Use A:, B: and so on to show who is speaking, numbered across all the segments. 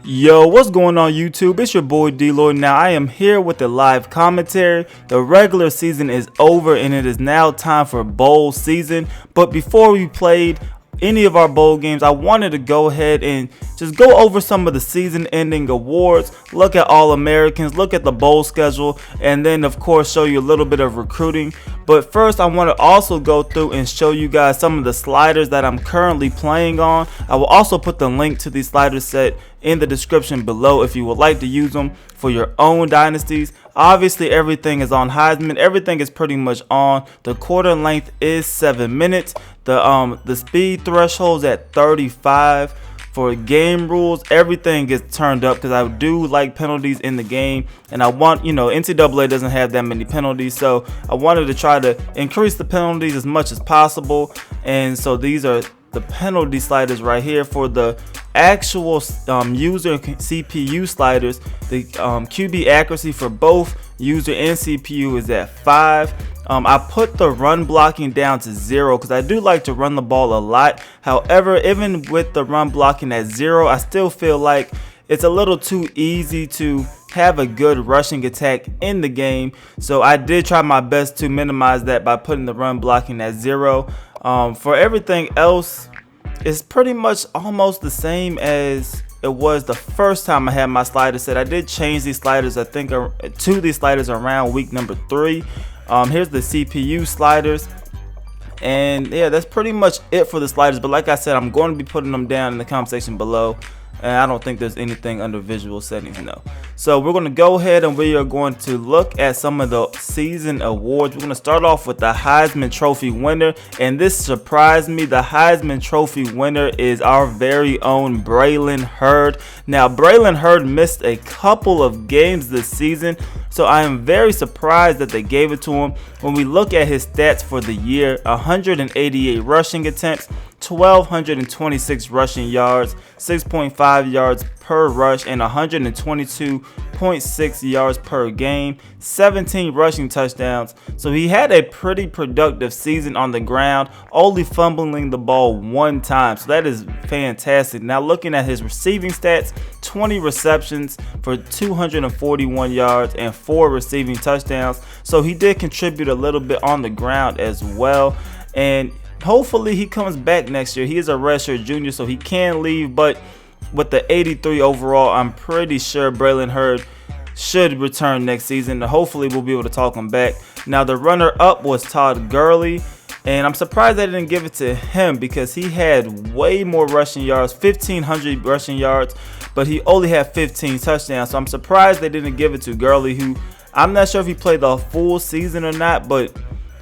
A: Yo, what's going on YouTube? It's your boy DLloyd. Now I am here with the live commentary. The regular season is over and it is now time for bowl season. But before we played any of our bowl games, I wanted to go ahead and just go over some of the season ending awards, look at All-Americans, look at the bowl schedule, and then of course show you a little bit of recruiting. But first I want to also go through and show you guys some of the sliders that I'm currently playing on. I will also put the link to these slider set in the description below if you would like to use them for your own dynasties. Obviously everything is on Heisman, everything is pretty much on. The quarter length is 7 minutes. The speed threshold is at 35. For game rules, everything gets turned up because I do like penalties in the game, and I want, NCAA doesn't have that many penalties, so I wanted to try to increase the penalties as much as possible. And so these are the penalty sliders right here. For the actual user and CPU sliders, the QB accuracy for both user and CPU is at 5. I put the run blocking down to 0 because I do like to run the ball a lot. However, even with the run blocking at 0, I still feel like it's a little too easy to have a good rushing attack in the game. So I did try my best to minimize that by putting the run blocking at 0. For everything else, it's pretty much almost the same as it was the first time I had my slider set. I did change these sliders, I think, two of these sliders around week number 3. Here's the CPU sliders, and yeah, that's pretty much it for the sliders. But like I said, I'm going to be putting them down in the comment section below, and I don't think there's anything under visual settings, no. So we're going to go ahead and we are going to look at some of the season awards. We're going to start off with the Heisman Trophy winner, and this surprised me. The Heisman Trophy winner is our very own Braylon Heard. Now, Braylon Heard missed a couple of games this season, so I am very surprised that they gave it to him. When we look at his stats for the year, 188 rushing attempts, 1,226 rushing yards, 6.5 yards per rush, and 122.6 yards per game, 17 rushing touchdowns. So he had a pretty productive season on the ground, only fumbling the ball 1 time. So that is fantastic. Now looking at his receiving stats, 20 receptions for 241 yards and 4 receiving touchdowns. So he did contribute a little bit on the ground as well. And hopefully he comes back next year. He is a redshirt junior, so he can leave, but with the 83 overall, I'm pretty sure Braylon Heard should return next season. Hopefully we'll be able to talk him back. Now the runner-up was Todd Gurley, and I'm surprised they didn't give it to him because he had way more rushing yards, 1,500 rushing yards, but he only had 15 touchdowns. So I'm surprised they didn't give it to Gurley, who I'm not sure if he played the full season or not, but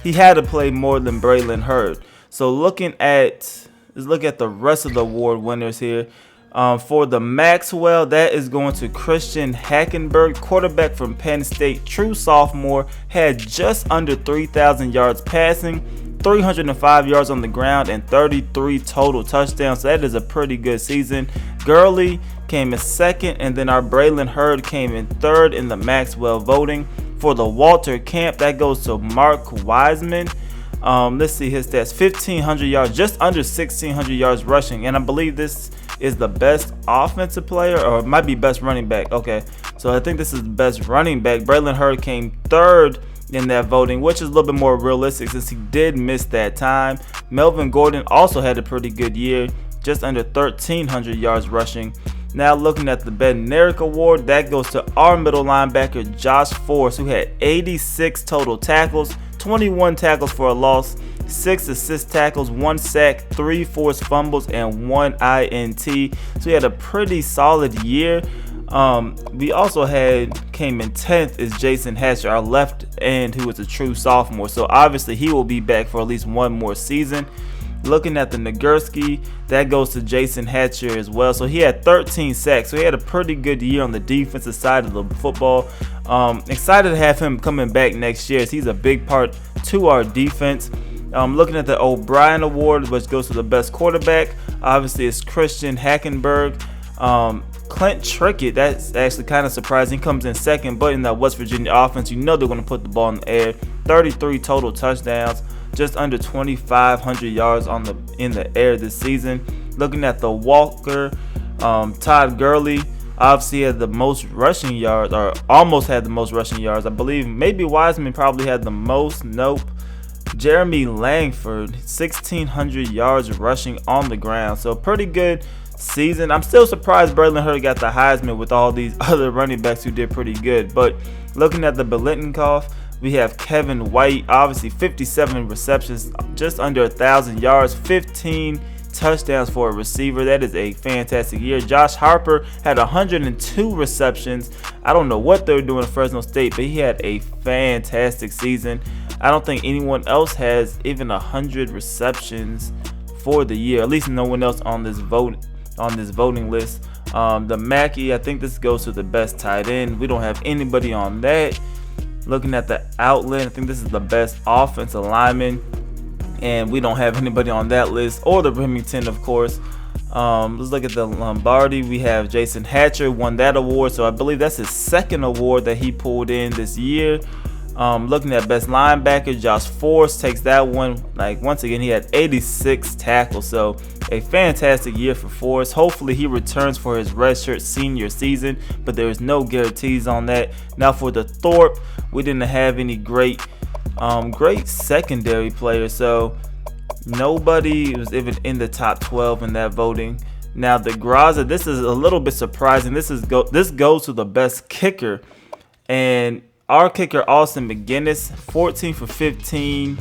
A: he had to play more than Braylon Heard. So let's look at the rest of the award winners here. For the Maxwell, that is going to Christian Hackenberg, quarterback from Penn State, true sophomore, had just under 3,000 yards passing, 305 yards on the ground, and 33 total touchdowns. So that is a pretty good season. Gurley came in second, and then our Braylon Heard came in third in the Maxwell voting. For the Walter Camp, that goes to Mark Wiseman. Let's see his stats: 1,500 yards, just under 1,600 yards rushing, and I believe this is the best offensive player, or it might be best running back. Okay, so I think this is the best running back. Braylon Heard came third in that voting, which is a little bit more realistic since he did miss that time. Melvin Gordon also had a pretty good year, just under 1,300 yards rushing. Now looking at the Bednarik Award, that goes to our middle linebacker Josh Force, who had 86 total tackles, 21 tackles for a loss, 6 assist tackles, 1 sack, 3 forced fumbles, and 1 INT. So he had a pretty solid year. We also came in 10th is Jason Hatcher, our left end, who is a true sophomore. So obviously he will be back for at least 1 more season. Looking at the Nagurski, that goes to Jason Hatcher as well. So he had 13 sacks. So he had a pretty good year on the defensive side of the football. Excited to have him coming back next year, as he's a big part to our defense. Looking at the O'Brien Award, which goes to the best quarterback, obviously it's Christian Hackenberg. Clint Trickett, that's actually kind of surprising. He comes in second, but in that West Virginia offense, you know they're going to put the ball in the air. 33 total touchdowns, just under 2,500 yards in the air this season. Looking at the Walker, Todd Gurley, Obviously, he had the most rushing yards, or almost had the most rushing yards. I believe maybe Wiseman probably had the most. Nope. Jeremy Langford, 1,600 yards rushing on the ground. So pretty good season. I'm still surprised Braylon Hurd got the Heisman with all these other running backs who did pretty good. But looking at the Biletnikoff, we have Kevin White, obviously 57 receptions, just under 1,000 yards, 15 touchdowns for a receiver. That is a fantastic year. Josh Harper had 102 receptions. I don't know what they're doing in Fresno State, but he had a fantastic season. I don't think anyone else has even 100 receptions for the year. At least no one else on this voting list. The Mackey, I think this goes to the best tight end. We don't have anybody on that. Looking at the Outland, I think this is the best offensive lineman, and we don't have anybody on that list, or the Remington, of course. Let's look at the Lombardi. We have Jason Hatcher won that award, so I believe that's his second award that he pulled in this year. Looking at best linebacker, Josh Forrest takes that one. Like, once again, he had 86 tackles, so a fantastic year for Forrest. Hopefully he returns for his redshirt senior season, but there is no guarantees on that. Now for the Thorpe, we didn't have any great secondary players, so nobody was even in the top 12 in that voting. Now the Graza, this is a little bit surprising. This goes to the best kicker, and our kicker Austin McGinnis, 14 for 15.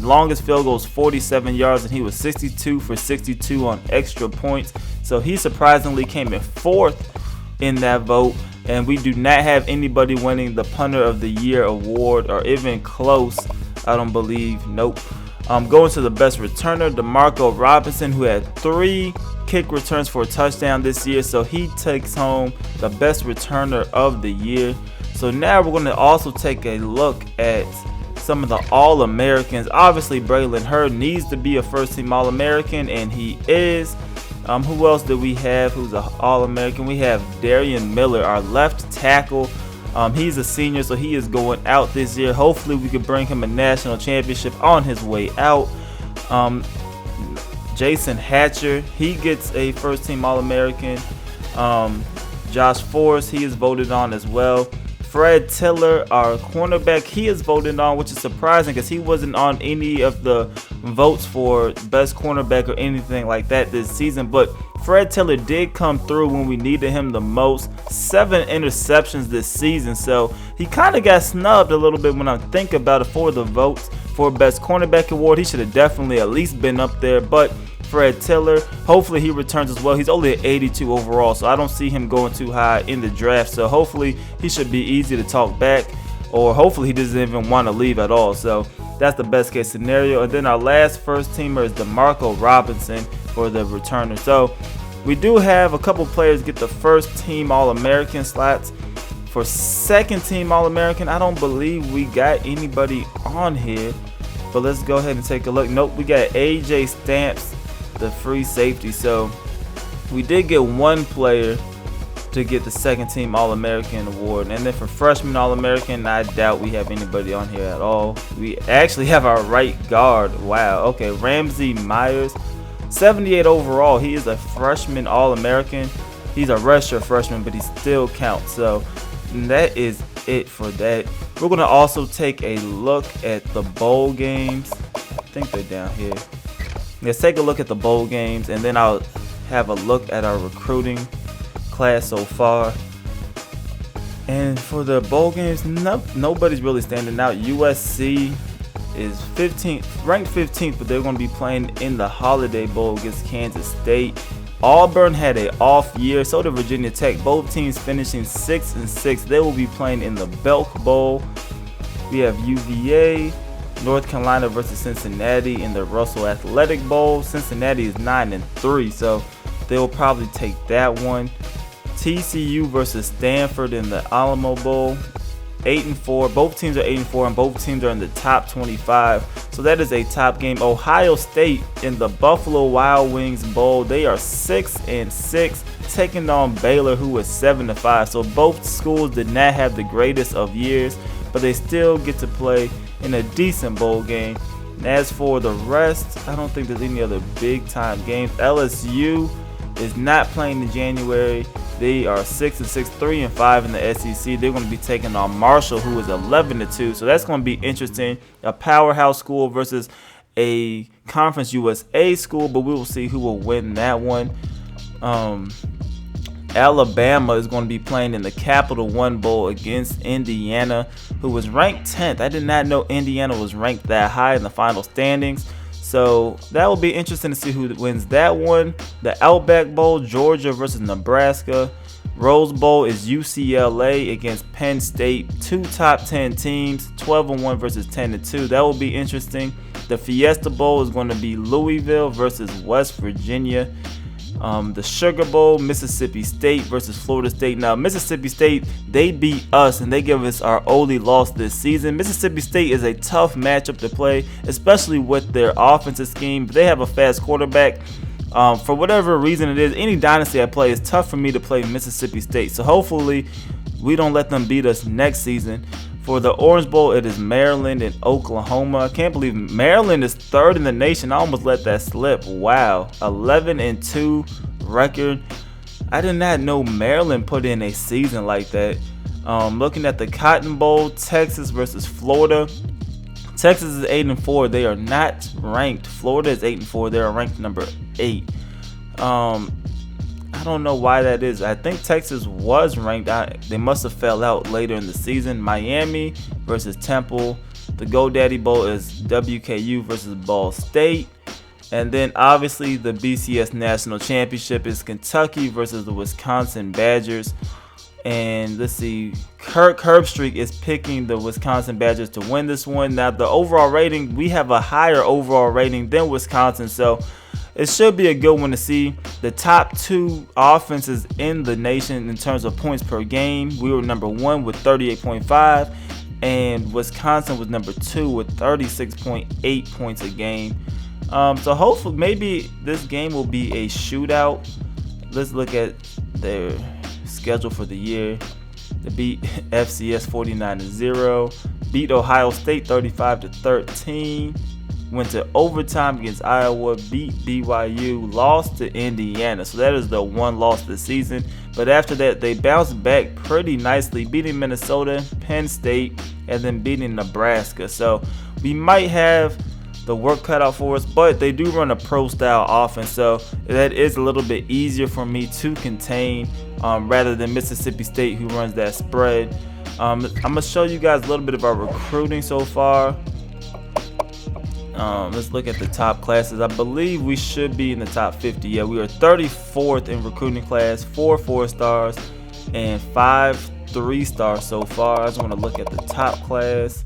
A: Longest field goal is 47 yards, and he was 62 for 62 on extra points. So he surprisingly came in fourth in that vote, and we do not have anybody winning the Punter of the Year award or even close. I don't believe. Nope. Going to the best returner, DeMarco Robinson, who had 3 kick returns for a touchdown this year, so he takes home the best returner of the year. So now we're going to also take a look at some of the All-Americans. Obviously, Braylon Hurd needs to be a first-team All-American, and he is. Who else do we have who's an All-American? We have Darian Miller, our left tackle. He's a senior, so he is going out this year. Hopefully, we can bring him a national championship on his way out. Jason Hatcher, he gets a first-team All-American. Josh Forrest, he is voted on as well. Fred Tiller, our cornerback, he is voted on, which is surprising because he wasn't on any of the votes for best cornerback or anything like that this season. But Fred Tiller did come through when we needed him the most. 7 interceptions this season, so he kind of got snubbed a little bit when I think about it for the votes for best cornerback award. He should have definitely at least been up there, but Fred Tiller, hopefully he returns as well. He's only at 82 overall, so I don't see him going too high in the draft. So hopefully he should be easy to talk back, or hopefully he doesn't even want to leave at all. So that's the best case scenario. And then our last first teamer is DeMarco Robinson for the returner. So we do have a couple players get the first team All-American slots. For second team All-American, I don't believe we got anybody on here, but let's go ahead and take a look. Nope, we got AJ Stamps, the free safety. So we did get one player to get the second team All-American award, and then for freshman All-American, I doubt we have anybody on here at all. We actually have our right guard. Wow. Okay, Ramsey Myers, 78 overall. He is a freshman All-American. He's a redshirt freshman, but he still counts. So that is it for that. We're going to also take a look at the bowl games. I think they're down here. Let's take a look at the bowl games, and then I'll have a look at our recruiting class so far. And for the bowl games, nobody's really standing out. USC is 15th, ranked 15th, but they're going to be playing in the Holiday Bowl against Kansas State. Auburn had an off year, so did Virginia Tech. Both teams finishing 6-6. They will be playing in the Belk Bowl. We have UVA, North Carolina versus Cincinnati in the Russell Athletic Bowl. Cincinnati is 9-3, so they'll probably take that one. TCU versus Stanford in the Alamo Bowl, 8-4. Both teams are 8-4, and both teams are in the top 25. So that is a top game. Ohio State in the Buffalo Wild Wings Bowl. They are 6-6, taking on Baylor, who is 7-5. So both schools did not have the greatest of years, but they still get to play in a decent bowl game. And as for the rest, I don't think there's any other big time games. LSU is not playing in January. They are 6-6, 3-5 in the SEC. They're going to be taking on Marshall, who is 11-2. So that's going to be interesting. A powerhouse school versus a Conference USA school, but we will see who will win that one. Alabama is going to be playing in the Capital One Bowl against Indiana, who was ranked 10th. I did not know Indiana was ranked that high in the final standings. So that will be interesting to see who wins that one. The Outback Bowl, Georgia versus Nebraska. Rose Bowl is UCLA against Penn State. Two top 10 teams, 12-1 versus 10-2. That will be interesting. The Fiesta Bowl is going to be Louisville versus West Virginia. The Sugar Bowl, Mississippi State versus Florida State. Now, Mississippi State, they beat us and they give us our only loss this season. Mississippi State is a tough matchup to play, especially with their offensive scheme. They have a fast quarterback. For whatever reason it is, any dynasty I play, it's tough for me to play Mississippi State. So hopefully we don't let them beat us next season. For the Orange Bowl, it is Maryland and Oklahoma. I can't believe Maryland is 3rd in the nation. I almost let that slip. Wow. 11-2 record. I did not know Maryland put in a season like that. Looking at the Cotton Bowl, Texas versus Florida. Texas is 8-4. They are not ranked. Florida is 8-4. They are ranked number 8. I don't know why that is. I think Texas was ranked. They must have fell out later in the season. Miami versus Temple. The GoDaddy Bowl is WKU versus Ball State. And then obviously the BCS National Championship is Kentucky versus the Wisconsin Badgers. And let's see, Kirk Herbstreit is picking the Wisconsin Badgers to win this one. Now the overall rating, we have a higher overall rating than Wisconsin, so it should be a good one to see. The top 2 offenses in the nation in terms of points per game, we were number 1 with 38.5, and Wisconsin was number 2 with 36.8 points a game. So hopefully, maybe this game will be a shootout. Let's look at their schedule for the year. They beat FCS 49-0, beat Ohio State 35-13. Went to overtime against Iowa, beat BYU, lost to Indiana. So that is the one loss this season. But after that, they bounced back pretty nicely, beating Minnesota, Penn State, and then beating Nebraska. So we might have the work cut out for us, but they do run a pro-style offense. So that is a little bit easier for me to contain rather than Mississippi State, who runs that spread. I'm going to show you guys a little bit of our recruiting so far. Let's look at the top classes. I believe we should be in the top 50. Yeah, we are 34th in recruiting class, 4 4-stars and 5 3-stars so far. I just want to look at the top class,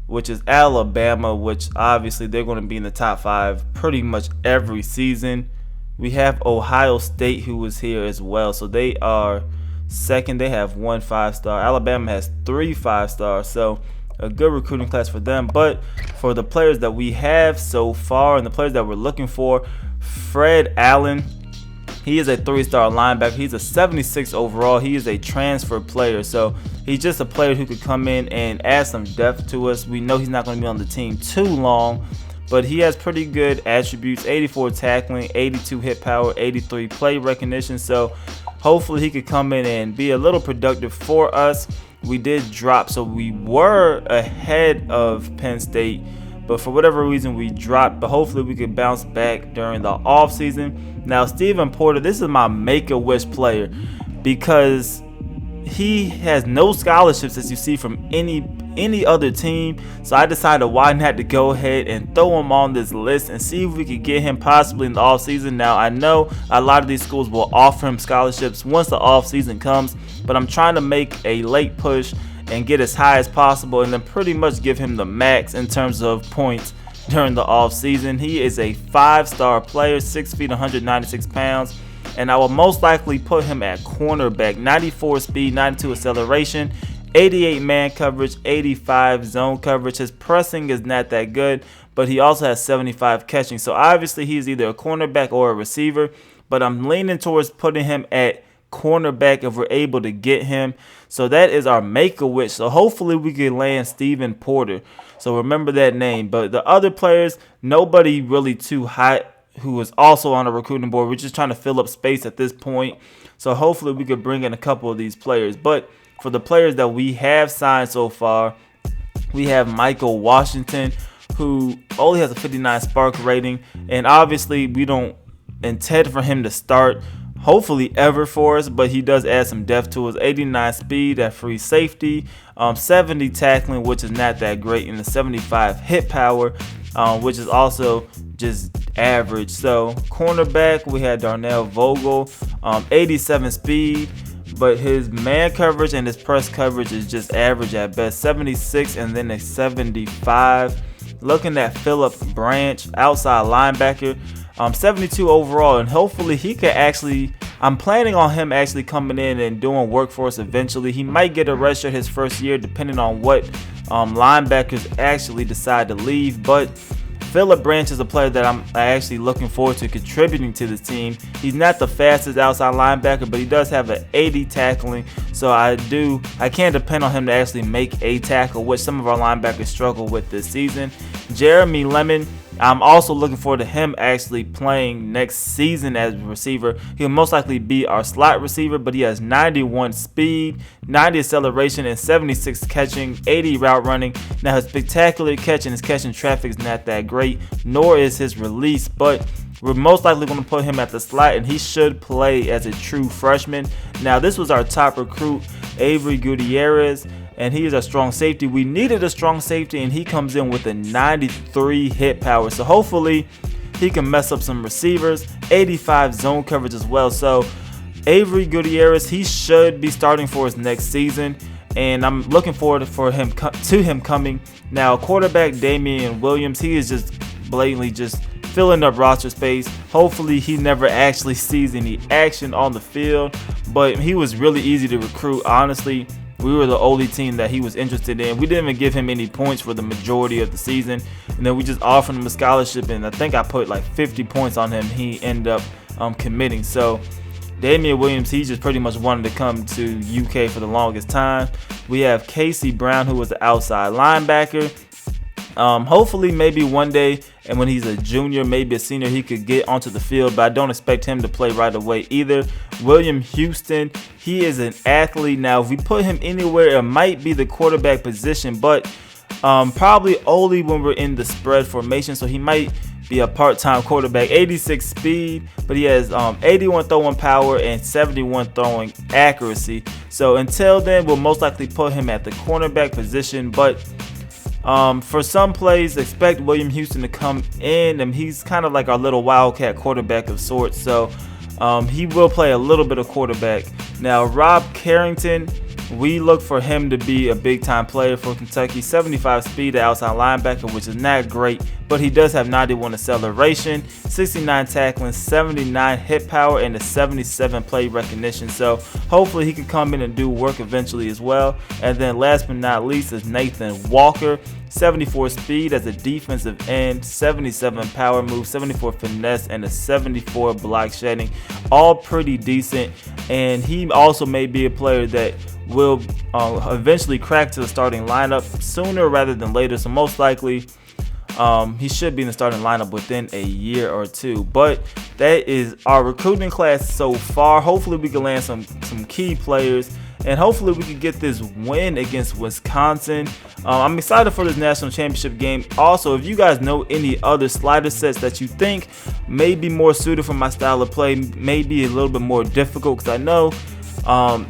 A: which is Alabama, which obviously they're going to be in the top 5 pretty much every season. We have Ohio State, who is here as well, so they are second. They have 1 5-star. Alabama has 3 5-stars, so a good recruiting class for them. But for the players that we have so far and the players that we're looking for, Fred Allen, he is a 3-star linebacker. He's a 76 overall. He is a transfer player, so he's just a player who could come in and add some depth to us. We know he's not going to be on the team too long, but he has pretty good attributes: 84 tackling, 82 hit power, 83 play recognition. So hopefully he could come in and be a little productive for us. We did drop, so we were ahead of Penn State, but for whatever reason we dropped. But hopefully we can bounce back during the off season. Now Stephen Porter, this is my make-a-wish player because he has no scholarships, as you see, from any other team. So I decided why not to go ahead and throw him on this list and see if we could get him possibly in the off season. Now I know a lot of these schools will offer him scholarships once the off season comes, but I'm trying to make a late push and get as high as possible and then pretty much give him the max in terms of points during the off season. He is a 5-star player, 6 feet, 196 pounds. And I will most likely put him at cornerback. 94 speed, 92 acceleration, 88 man coverage, 85 zone coverage. His pressing is not that good, but he also has 75 catching. So obviously he's either a cornerback or a receiver, but I'm leaning towards putting him at cornerback if we're able to get him. So that is our make-a-wish. So hopefully we can land Stephen Porter. So remember that name. But the other players, nobody really too high who is also on the recruiting board. We're just trying to fill up space at this point. So hopefully we could bring in a couple of these players. But for the players that we have signed so far, we have Michael Washington, who only has a 59 spark rating. And obviously we don't intend for him to start hopefully ever for us, but he does add some depth to his 89 speed at free safety, 70 tackling, which is not that great, and the 75 hit power, which is also just average. So cornerback, we had Darnell Vogel, 87 speed, but his man coverage and his press coverage is just average at best, 76 and then a 75. Looking at Philip Branch, outside linebacker, 72 overall, and hopefully he could actually, I'm planning on him actually coming in and doing work for us eventually. He might get a red shirt his first year depending on what linebackers actually decide to leave, but Philip Branch is a player that I'm actually looking forward to contributing to the team. He's not the fastest outside linebacker, but he does have an 80 tackling, so I can't depend on him to actually make a tackle, which some of our linebackers struggle with this season. Jeremy Lemon, I'm also looking forward to him actually playing next season as a receiver. He'll most likely be our slot receiver, but he has 91 speed, 90 acceleration, and 76 catching, 80 route running. Now his spectacular catch and his catching traffic is not that great, nor is his release, but we're most likely going to put him at the slot, and he should play as a true freshman. Now this was our top recruit, Avery Gutierrez, and he is a strong safety. We needed a strong safety, and he comes in with a 93 hit power. So hopefully he can mess up some receivers, 85 zone coverage as well. So Avery Gutierrez, he should be starting for us next season, and I'm looking forward for him coming. Now quarterback Damian Williams, he is just blatantly just filling up roster space. Hopefully he never actually sees any action on the field, but he was really easy to recruit. Honestly, we were the only team that he was interested in. We didn't even give him any points for the majority of the season, and then we just offered him a scholarship, and I think I put like 50 points on him. He ended up committing. So Damian Williams, he just pretty much wanted to come to UK for the longest time. We have Casey Brown, who was the outside linebacker. Hopefully maybe one day, and when he's a junior, maybe a senior, he could get onto the field, but I don't expect him to play right away either. William Houston, he is an athlete. Now if we put him anywhere, it might be the quarterback position, but probably only when we're in the spread formation, so he might be a part-time quarterback. 86 speed, but he has 81 throwing power and 71 throwing accuracy. So until then, we'll most likely put him at the cornerback position, but for some plays, expect William Houston to come in, and he's kind of like our little Wildcat quarterback of sorts, so he will play a little bit of quarterback. Now Rob Carrington, we look for him to be a big-time player for Kentucky. 75 speed at outside linebacker, which is not great, but he does have 91 acceleration, 69 tackling, 79 hit power, and a 77 play recognition. So hopefully he can come in and do work eventually as well. And then last but not least is Nathan Walker. 74 speed as a defensive end, 77 power move, 74 finesse, and a 74 block shedding. All pretty decent, and he also may be a player that will eventually crack to the starting lineup sooner rather than later. So most likely he should be in the starting lineup within a year or two. But that is our recruiting class so far. Hopefully we can land some key players, and hopefully we can get this win against Wisconsin. I'm excited for this national championship game. Also, if you guys know any other slider sets that you think may be more suited for my style of play, may be a little bit more difficult, because I know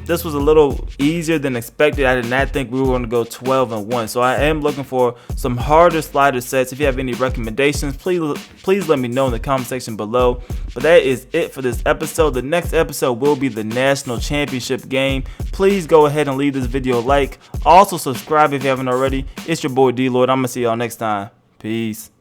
A: this was a little easier than expected. I did not think we were going to go 12-1, so I am looking for some harder slider sets. If you have any recommendations, please let me know in the comment section below. But that is it for this episode. The next episode will be the national championship game. Please go ahead and leave this video a like. Also subscribe if you haven't already. It's your boy DLloyd. I'm gonna see y'all next time. Peace.